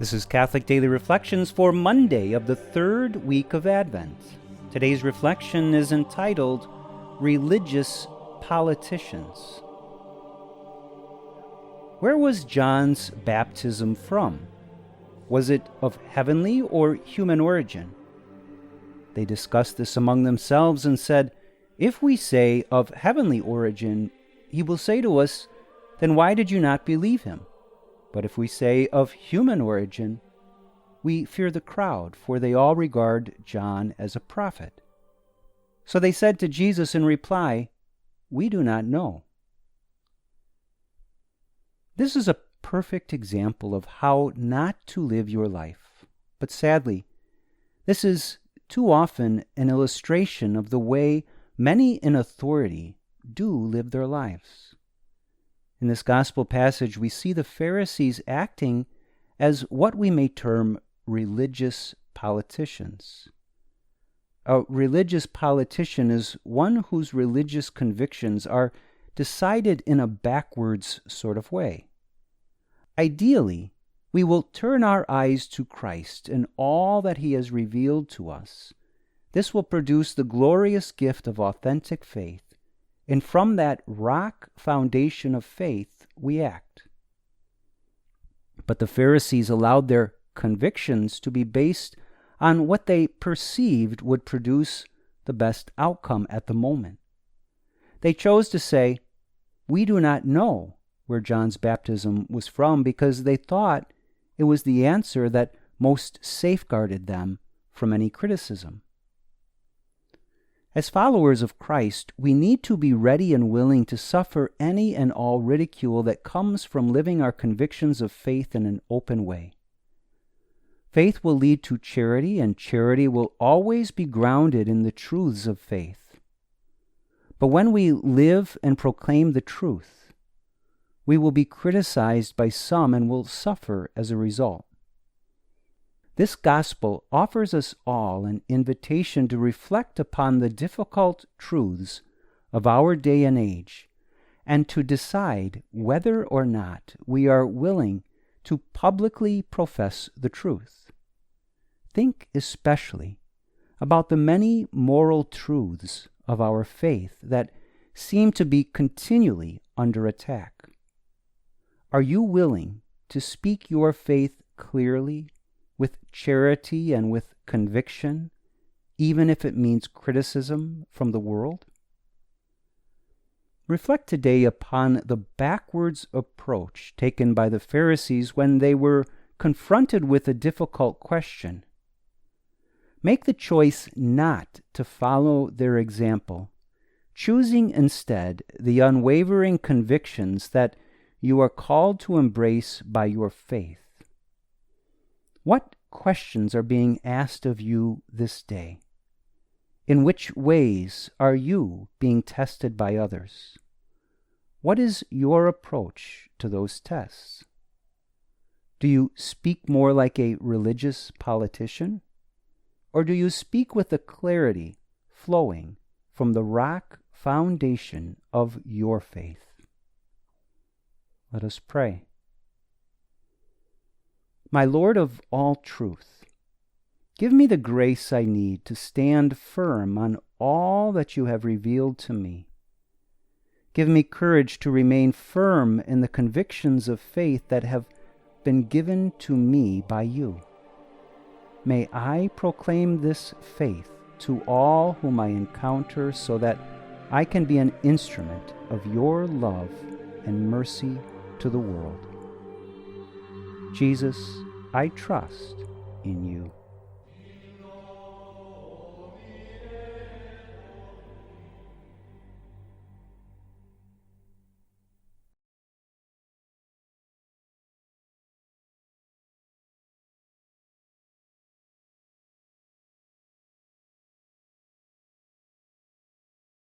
This is Catholic Daily Reflections for Monday of the third week of Advent. Today's reflection is entitled, Religious Politicians. Where was John's baptism from? Was it of heavenly or human origin? They discussed this among themselves and said, "If we say of heavenly origin, he will say to us, 'Then why did you not believe him?' But if we say of human origin, we fear the crowd, for they all regard John as a prophet." So they said to Jesus in reply, "We do not know." This is a perfect example of how not to live your life. But sadly, this is too often an illustration of the way many in authority do live their lives. In this gospel passage, we see the Pharisees acting as what we may term religious politicians. A religious politician is one whose religious convictions are decided in a backwards sort of way. Ideally, we will turn our eyes to Christ and all that he has revealed to us. This will produce the glorious gift of authentic faith, and from that rock foundation of faith we act. But the Pharisees allowed their convictions to be based on what they perceived would produce the best outcome at the moment. They chose to say, "We do not know where John's baptism was from," because they thought it was the answer that most safeguarded them from any criticism. As followers of Christ, we need to be ready and willing to suffer any and all ridicule that comes from living our convictions of faith in an open way. Faith will lead to charity, and charity will always be grounded in the truths of faith. But when we live and proclaim the truth, we will be criticized by some and will suffer as a result. This gospel offers us all an invitation to reflect upon the difficult truths of our day and age, and to decide whether or not we are willing to publicly profess the truth. Think especially about the many moral truths of our faith that seem to be continually under attack. Are you willing to speak your faith clearly, with charity and with conviction, even if it means criticism from the world? Reflect today upon the backwards approach taken by the Pharisees when they were confronted with a difficult question. Make the choice not to follow their example, choosing instead the unwavering convictions that you are called to embrace by your faith. What questions are being asked of you this day? In which ways are you being tested by others? What is your approach to those tests? Do you speak more like a religious politician? Or do you speak with a clarity flowing from the rock foundation of your faith? Let us pray. My Lord of all truth, give me the grace I need to stand firm on all that you have revealed to me. Give me courage to remain firm in the convictions of faith that have been given to me by you. May I proclaim this faith to all whom I encounter so that I can be an instrument of your love and mercy to the world. Jesus, I trust in you.